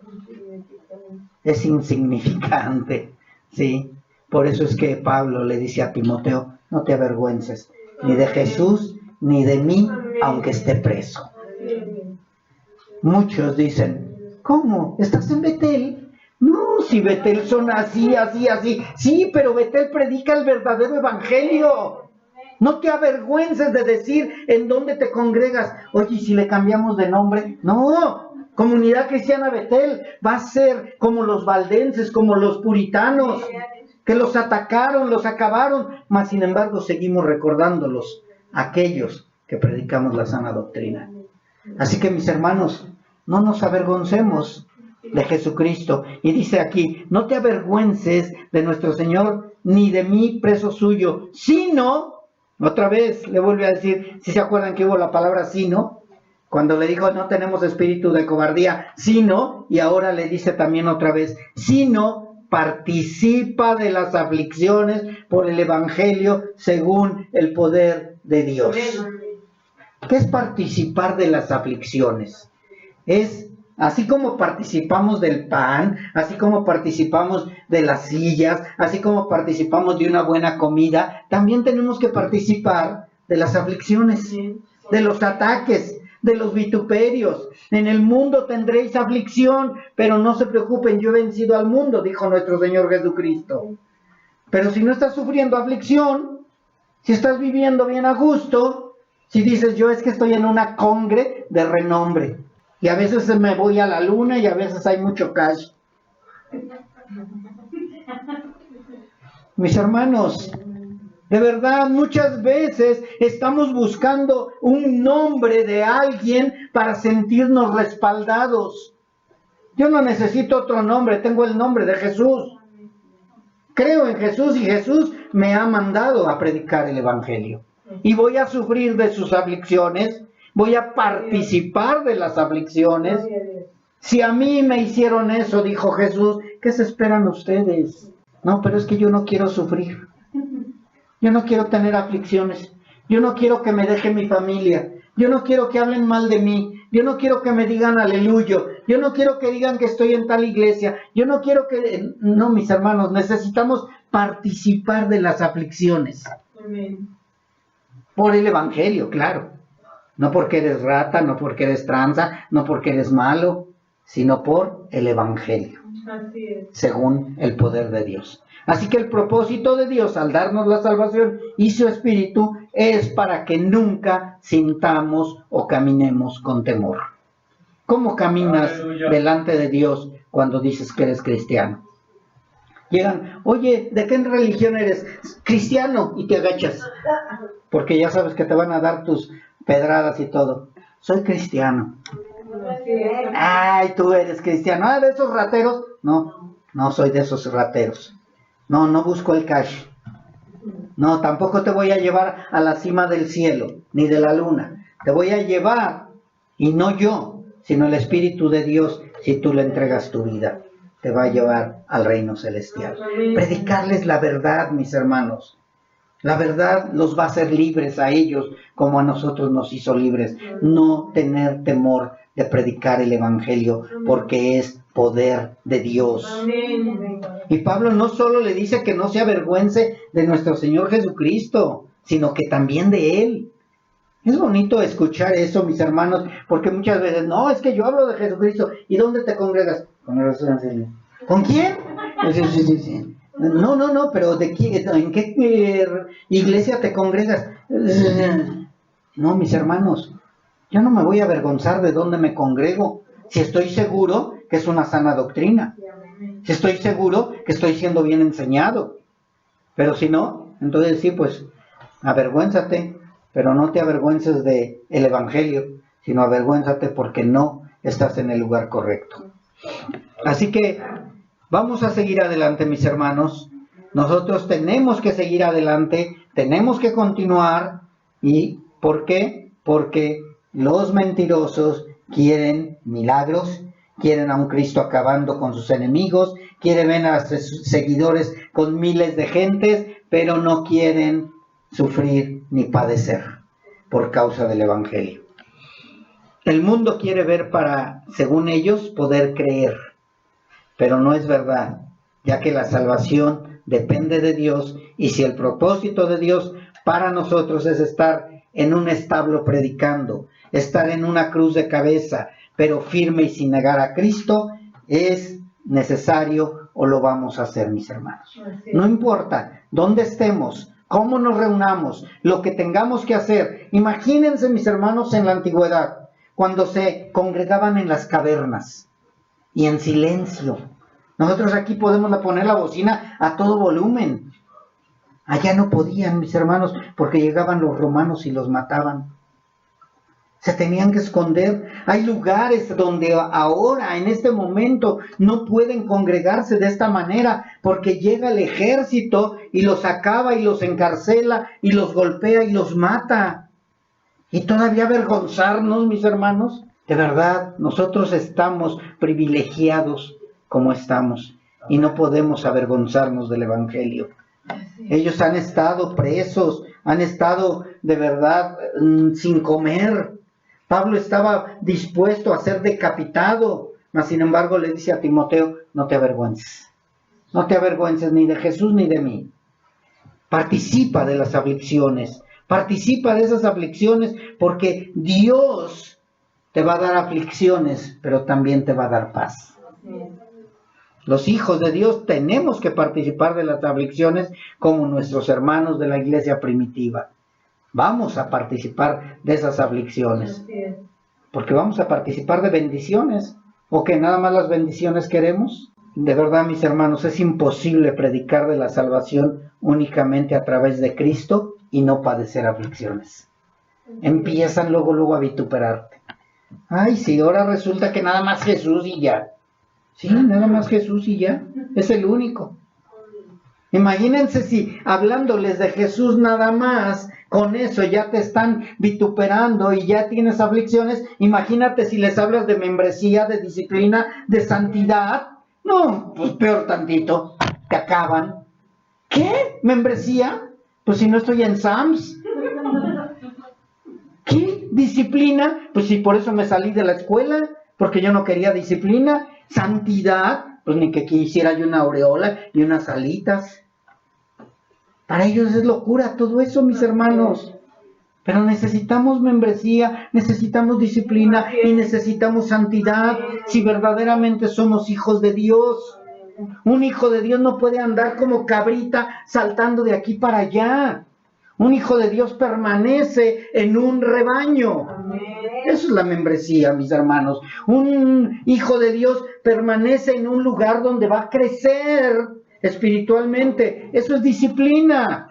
Es insignificante, ¿sí? Por eso es que Pablo le dice a Timoteo, no te avergüences, ni de Jesús, ni de mí, aunque esté preso. Muchos dicen, ¿cómo? ¿Estás en Betel? No, si Betel son así. Sí, pero Betel predica el verdadero evangelio. No te avergüences de decir en dónde te congregas. Oye, ¿y si le cambiamos de nombre? No, Comunidad Cristiana Betel va a ser como los valdenses, como los puritanos, que los atacaron, los acabaron, mas sin embargo seguimos recordándolos, aquellos que predicamos la sana doctrina. Así que mis hermanos, no nos avergoncemos de Jesucristo. Y dice aquí, no te avergüences de nuestro Señor, ni de mí preso suyo, sino, otra vez le vuelve a decir, si se acuerdan que hubo la palabra sino, cuando le dijo no tenemos espíritu de cobardía, sino, y ahora le dice también otra vez, sino participa de las aflicciones por el evangelio según el poder de Dios. ¿Qué es participar de las aflicciones? Es así como participamos del pan, así como participamos de las sillas, así como participamos de una buena comida, también tenemos que participar de las aflicciones, de los ataques, de los vituperios. En el mundo tendréis aflicción, pero no se preocupen, yo he vencido al mundo, dijo nuestro Señor Jesucristo. Pero si no estás sufriendo aflicción, si estás viviendo bien a gusto, si dices yo es que estoy en una congre de renombre, Y a veces me voy a la luna y a veces hay mucho cash. Mis hermanos, de verdad, muchas veces estamos buscando un nombre de alguien para sentirnos respaldados. Yo no necesito otro nombre, tengo el nombre de Jesús. Creo en Jesús y Jesús me ha mandado a predicar el Evangelio. Y voy a sufrir de sus aflicciones, voy a participar de las aflicciones. Si a mí me hicieron eso, dijo Jesús, ¿qué se esperan ustedes? No, pero es que yo no quiero sufrir. Yo no quiero tener aflicciones. Yo no quiero que me deje mi familia. Yo no quiero que hablen mal de mí. Yo no quiero que me digan aleluya. Yo no quiero que digan que estoy en tal iglesia. Yo no quiero que... No, mis hermanos, necesitamos participar de las aflicciones. Amén. Por el Evangelio, claro. No porque eres rata, no porque eres tranza, no porque eres malo, sino por el Evangelio. Así es. Según el poder de Dios. Así que el propósito de Dios al darnos la salvación y su Espíritu es para que nunca sintamos o caminemos con temor. ¿Cómo caminas delante de Dios cuando dices que eres cristiano? Llegan, oye, ¿de qué religión eres? Cristiano, y te agachas. Porque ya sabes que te van a dar tus pedradas y todo. Soy cristiano. Ay, tú eres cristiano. Ah, ¿de esos rateros? No, no soy de esos rateros. No, no busco el cash. No, tampoco te voy a llevar a la cima del cielo, ni de la luna. Te voy a llevar, y no yo, sino el Espíritu de Dios, si tú le entregas tu vida, te va a llevar al reino celestial. Predicarles la verdad, mis hermanos. La verdad los va a hacer libres a ellos, como a nosotros nos hizo libres. No tener temor de predicar el Evangelio, porque es poder de Dios. Y Pablo no solo le dice que no se avergüence de nuestro Señor Jesucristo, sino que también de Él. Es bonito escuchar eso, mis hermanos, porque muchas veces, no, es que yo hablo de Jesucristo. ¿Y dónde te congregas? ¿Con quién? Sí. No, pero ¿de quién? ¿En qué iglesia te congregas? No, mis hermanos, yo no me voy a avergonzar de dónde me congrego, si estoy seguro que es una sana doctrina, si estoy seguro que estoy siendo bien enseñado. Pero si no, entonces sí, pues, avergüénzate, pero no te avergüences del Evangelio, sino avergüénzate porque no estás en el lugar correcto. Así que vamos a seguir adelante, mis hermanos. Nosotros tenemos que seguir adelante, tenemos que continuar. ¿Y por qué? Porque los mentirosos quieren milagros, quieren a un Cristo acabando con sus enemigos, quieren ver a sus seguidores con miles de gentes, pero no quieren sufrir ni padecer por causa del Evangelio. El mundo quiere ver para, según ellos, poder creer, pero no es verdad, ya que la salvación depende de Dios, y si el propósito de Dios para nosotros es estar en un establo predicando, estar en una cruz de cabeza, pero firme y sin negar a Cristo, es necesario o lo vamos a hacer, mis hermanos. No importa dónde estemos, cómo nos reunamos, lo que tengamos que hacer. Imagínense, mis hermanos, en la antigüedad, cuando se congregaban en las cavernas y en silencio. Nosotros aquí podemos poner la bocina a todo volumen. Allá no podían, mis hermanos, porque llegaban los romanos y los mataban. Se tenían que esconder. Hay lugares donde ahora, en este momento, no pueden congregarse de esta manera, porque llega el ejército y los acaba y los encarcela y los golpea y los mata. Y todavía avergonzarnos, mis hermanos. De verdad, nosotros estamos privilegiados como estamos y no podemos avergonzarnos del Evangelio. Ellos han estado presos, han estado de verdad sin comer. Pablo estaba dispuesto a ser decapitado, mas sin embargo le dice a Timoteo, no te avergüences. No te avergüences ni de Jesús ni de mí. Participa de las aflicciones, participa de esas aflicciones, porque Dios te va a dar aflicciones, pero también te va a dar paz. Los hijos de Dios tenemos que participar de las aflicciones como nuestros hermanos de la iglesia primitiva. Vamos a participar de esas aflicciones. porque vamos a participar de bendiciones, o que nada más las bendiciones queremos. De verdad, mis hermanos, es imposible predicar de la salvación únicamente a través de Cristo y no padecer aflicciones. Empiezan luego a vituperarte. Ay, sí, ahora resulta que nada más Jesús y ya. Sí, nada más Jesús y ya. Es el único. Imagínense si hablándoles de Jesús nada más, con eso ya te están vituperando y ya tienes aflicciones. Imagínate si les hablas de membresía, de disciplina, de santidad. No, pues peor tantito, te acaban. ¿Qué? ¿Membresía? Pues si no estoy en Sams. ¿Qué? ¿Disciplina? Pues si por eso me salí de la escuela, porque yo no quería disciplina. ¿Santidad? Pues ni que quisiera yo una aureola y unas alitas. Para ellos es locura todo eso, mis hermanos. Pero necesitamos membresía, necesitamos disciplina y necesitamos santidad si verdaderamente somos hijos de Dios. Un hijo de Dios no puede andar como cabrita saltando de aquí para allá. Un hijo de Dios permanece en un rebaño. Eso es la membresía, mis hermanos. Un hijo de Dios permanece en un lugar donde va a crecer espiritualmente. Eso es disciplina.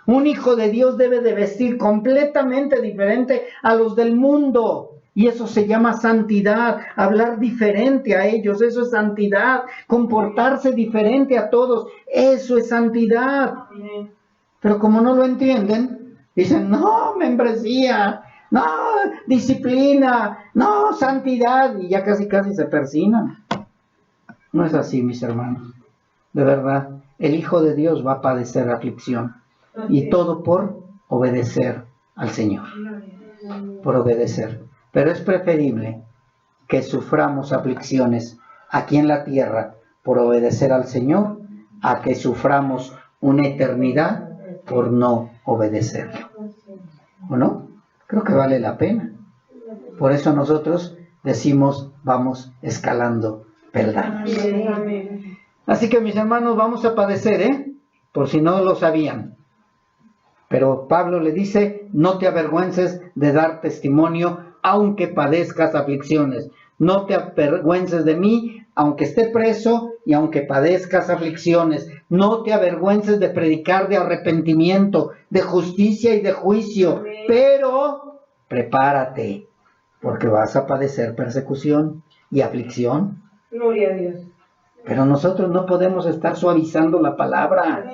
Un hijo de Dios debe de vestir completamente diferente a los del mundo. Y eso se llama santidad, hablar diferente a ellos, eso es santidad, comportarse diferente a todos, eso es santidad. Pero como no lo entienden, dicen, no, membresía, no, disciplina, no, santidad, y ya casi se persignan. No es así, mis hermanos. De verdad, el Hijo de Dios va a padecer aflicción. Y todo por obedecer al Señor. Por obedecer. Pero es preferible que suframos aflicciones aquí en la tierra por obedecer al Señor a que suframos una eternidad por no obedecerlo. ¿O no? Creo que vale la pena. Por eso nosotros decimos, vamos escalando peldaños. Así que mis hermanos, vamos a padecer, por si no lo sabían. Pero Pablo le dice, no te avergüences de dar testimonio, aunque padezcas aflicciones. No te avergüences de mí, aunque esté preso y aunque padezcas aflicciones. No te avergüences de predicar de arrepentimiento, de justicia y de juicio. Pero prepárate, porque vas a padecer persecución y aflicción. Gloria a Dios. Pero nosotros no podemos estar suavizando la palabra.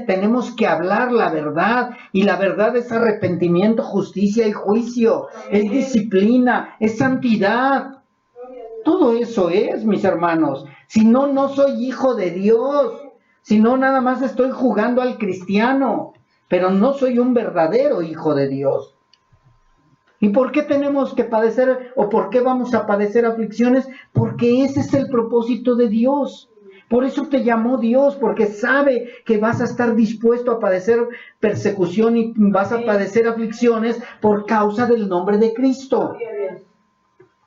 Tenemos que hablar la verdad. Y la verdad es arrepentimiento, justicia y juicio. Es disciplina, es santidad. Todo eso es, mis hermanos. Si no, no soy hijo de Dios. Si no, nada más estoy jugando al cristiano. Pero no soy un verdadero hijo de Dios. ¿Y por qué tenemos que padecer o por qué vamos a padecer aflicciones? Porque ese es el propósito de Dios. Por eso te llamó Dios, porque sabe que vas a estar dispuesto a padecer persecución y vas a padecer aflicciones por causa del nombre de Cristo.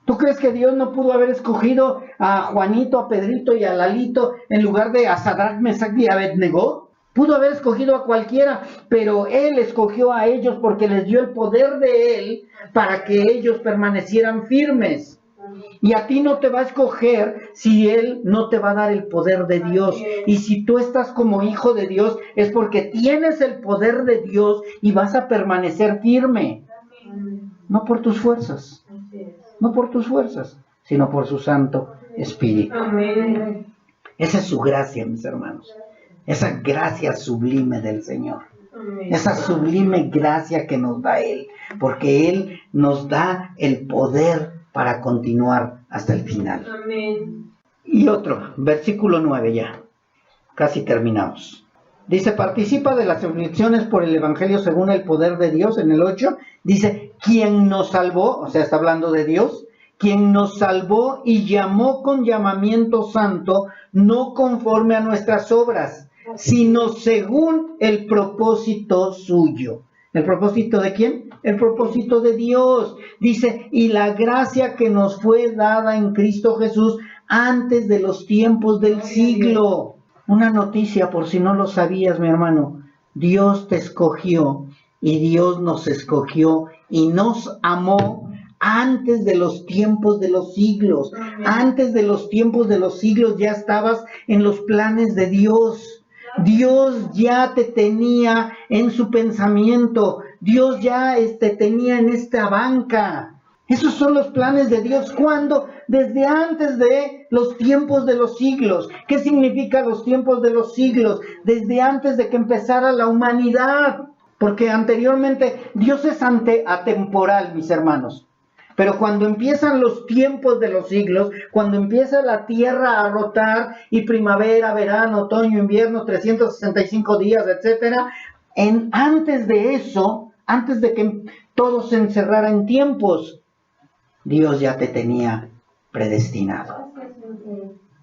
¿Tú crees que Dios no pudo haber escogido a Juanito, a Pedrito y a Lalito en lugar de a Sadrach, Mesach y Abednego? Pudo haber escogido a cualquiera, pero Él escogió a ellos porque les dio el poder de Él para que ellos permanecieran firmes. Y a ti no te va a escoger si Él no te va a dar el poder de Dios. Y si tú estás como hijo de Dios, es porque tienes el poder de Dios y vas a permanecer firme. No por tus fuerzas, no por tus fuerzas, sino por su Santo Espíritu. Esa es su gracia, mis hermanos. Esa gracia sublime del Señor. Esa sublime gracia que nos da Él. Porque Él nos da el poder para continuar hasta el final. Amén. Y otro, versículo 9 ya. Casi terminamos. Dice, participa de las aflicciones por el Evangelio según el poder de Dios. En el 8 dice, quien nos salvó, o sea, está hablando de Dios, quien nos salvó y llamó con llamamiento santo, no conforme a nuestras obras, sino según el propósito suyo. ¿El propósito de quién? El propósito de Dios. Dice, y la gracia que nos fue dada en Cristo Jesús antes de los tiempos del siglo. Una noticia por si no lo sabías, mi hermano. Dios te escogió y Dios nos escogió y nos amó antes de los tiempos de los siglos. Antes de los tiempos de los siglos ya estabas en los planes de Dios. Dios ya te tenía en su pensamiento. Dios ya te tenía en esta banca. Esos son los planes de Dios. ¿Cuándo? Desde antes de los tiempos de los siglos. ¿Qué significa los tiempos de los siglos? Desde antes de que empezara la humanidad. Porque anteriormente Dios es atemporal, mis hermanos. Pero cuando empiezan los tiempos de los siglos, cuando empieza la tierra a rotar y primavera, verano, otoño, invierno, 365 días, etcétera, antes de eso, antes de que todo se encerrara en tiempos, Dios ya te tenía predestinado.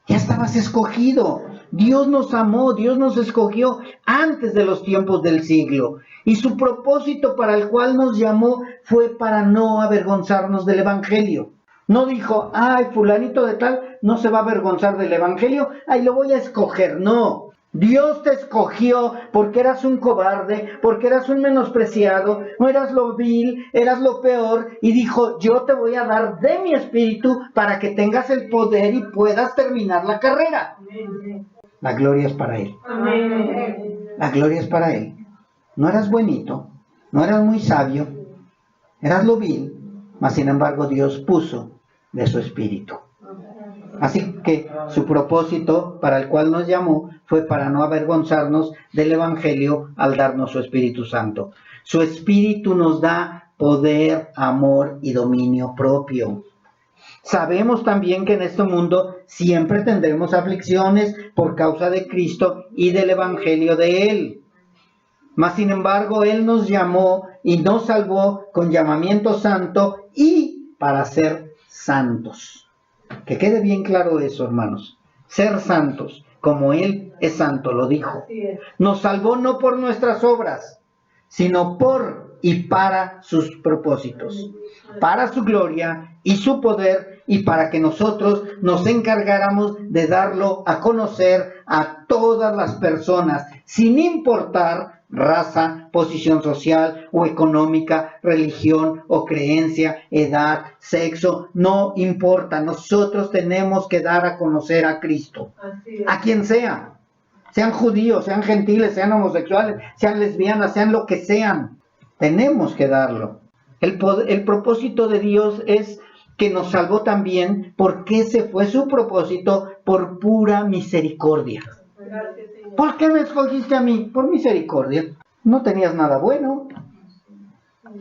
Ya estabas escogido. Dios nos amó, Dios nos escogió antes de los tiempos del siglo. Y su propósito para el cual nos llamó fue para no avergonzarnos del Evangelio. No dijo, ay, fulanito de tal no se va a avergonzar del Evangelio, ay, lo voy a escoger. No. Dios te escogió porque eras un cobarde, porque eras un menospreciado, no eras lo vil, eras lo peor, y dijo, yo te voy a dar de mi espíritu para que tengas el poder y puedas terminar la carrera. La gloria es para Él. La gloria es para Él. No eras buenito, no eras muy sabio, eras lo vil, mas sin embargo Dios puso de su espíritu. Así que su propósito para el cual nos llamó fue para no avergonzarnos del Evangelio al darnos su Espíritu Santo. Su Espíritu nos da poder, amor y dominio propio. Sabemos también que en este mundo siempre tendremos aflicciones por causa de Cristo y del Evangelio de Él. Mas sin embargo, Él nos llamó y nos salvó con llamamiento santo y para ser santos. Que quede bien claro eso, hermanos. Ser santos, como Él es santo, lo dijo. Nos salvó no por nuestras obras, sino por y para sus propósitos, para su gloria y su poder, y para que nosotros nos encargáramos de darlo a conocer a todas las personas, sin importar raza, posición social o económica, religión o creencia, edad, sexo, no importa. Nosotros tenemos que dar a conocer a Cristo, a quien sea. Sean judíos, sean gentiles, sean homosexuales, sean lesbianas, sean lo que sean. Tenemos que darlo. El propósito de Dios es que nos salvó también, porque ese fue su propósito, por pura misericordia. ¿Por qué me escogiste a mí? Por misericordia. No tenías nada bueno.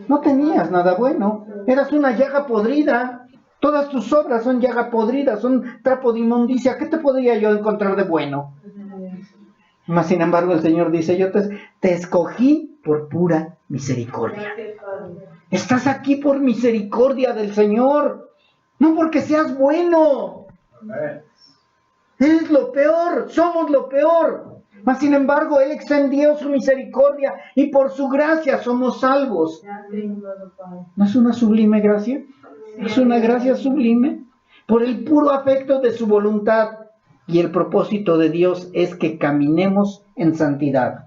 No tenías nada bueno. Eras una llaga podrida. Todas tus obras son llaga podrida, son trapo de inmundicia. ¿Qué te podría yo encontrar de bueno? Mas sin embargo el Señor dice, yo te escogí por pura misericordia. Estás aquí por misericordia del Señor, no porque seas bueno. Eres lo peor, somos lo peor. Mas sin embargo Él extendió su misericordia y por su gracia somos salvos. ¿No es una sublime gracia? Es una gracia sublime por el puro afecto de su voluntad. Y el propósito de Dios es que caminemos en santidad.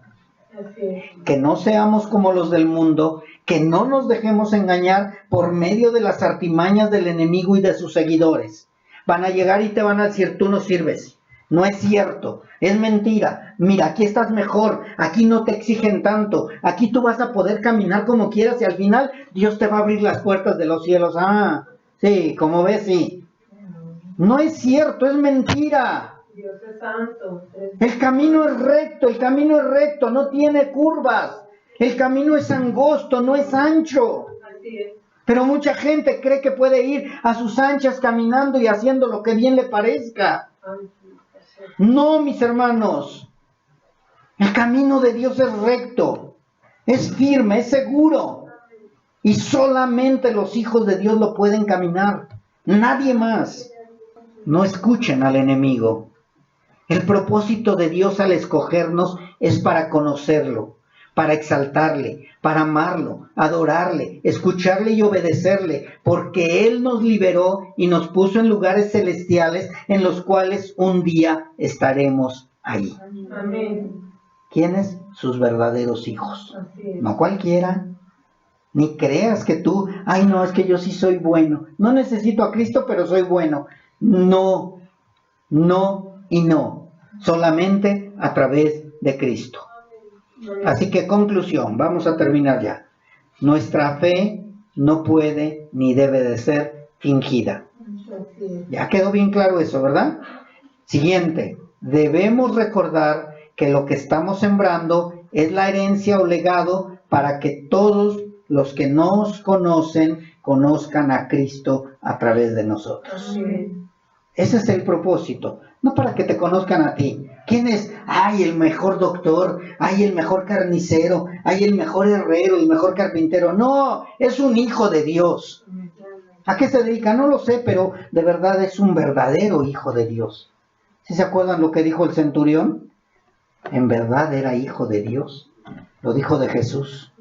Que no seamos como los del mundo, que no nos dejemos engañar por medio de las artimañas del enemigo y de sus seguidores. Van a llegar y te van a decir, tú no sirves. No es cierto, es mentira. Mira, aquí estás mejor, aquí no te exigen tanto, aquí tú vas a poder caminar como quieras y al final Dios te va a abrir las puertas de los cielos. Ah, sí, como ves, sí. No es cierto, es mentira. Dios es santo. El camino es recto, no tiene curvas. El camino es angosto, no es ancho. Así es. Pero mucha gente cree que puede ir a sus anchas caminando y haciendo lo que bien le parezca. No, mis hermanos. El camino de Dios es recto, es firme, es seguro. Y solamente los hijos de Dios lo pueden caminar. Nadie más. No escuchen al enemigo. El propósito de Dios al escogernos es para conocerlo, para exaltarle, para amarlo, adorarle, escucharle y obedecerle, porque Él nos liberó y nos puso en lugares celestiales en los cuales un día estaremos ahí. Amén. ¿Quiénes? Sus verdaderos hijos. No cualquiera, Ni creas que tú, ay no, es que yo sí soy bueno. No necesito a Cristo, pero soy bueno. No, no y no. Solamente a través de Cristo. Así que conclusión, vamos a terminar ya. Nuestra fe no puede ni debe de ser fingida. Ya quedó bien claro eso, ¿verdad? Siguiente, debemos recordar que lo que estamos sembrando es la herencia o legado para que todos los que nos conocen conozcan a Cristo a través de nosotros. Amén. Ese es el propósito, no para que te conozcan a ti. ¿Quién es? Ay, el mejor doctor, ay, el mejor carnicero, ay, el mejor herrero, el mejor carpintero. No, es un hijo de Dios. ¿A qué se dedica? No lo sé, pero de verdad es un verdadero hijo de Dios. ¿Sí se acuerdan lo que dijo el centurión? En verdad era hijo de Dios. Lo dijo de Jesús.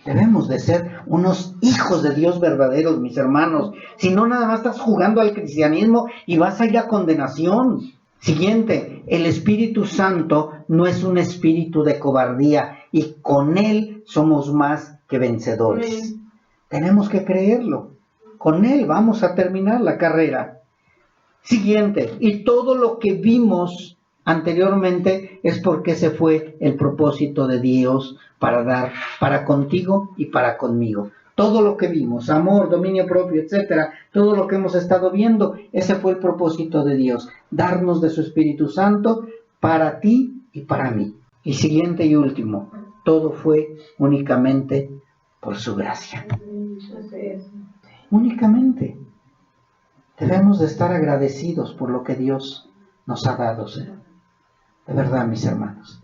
Debemos de ser unos hijos de Dios verdaderos, mis hermanos. Si no, nada más estás jugando al cristianismo y vas a ir a condenación. Siguiente, el Espíritu Santo no es un espíritu de cobardía y con Él somos más que vencedores. Tenemos que creerlo. Con Él vamos a terminar la carrera. Siguiente, y todo lo que vimos anteriormente es porque ese fue el propósito de Dios para dar para contigo y para conmigo. Todo lo que vimos, amor, dominio propio, etcétera, todo lo que hemos estado viendo, ese fue el propósito de Dios, darnos de su Espíritu Santo para ti y para mí. Y siguiente y último, todo fue únicamente por su gracia. Únicamente. Debemos de estar agradecidos por lo que Dios nos ha dado, Señor. De verdad, mis hermanos.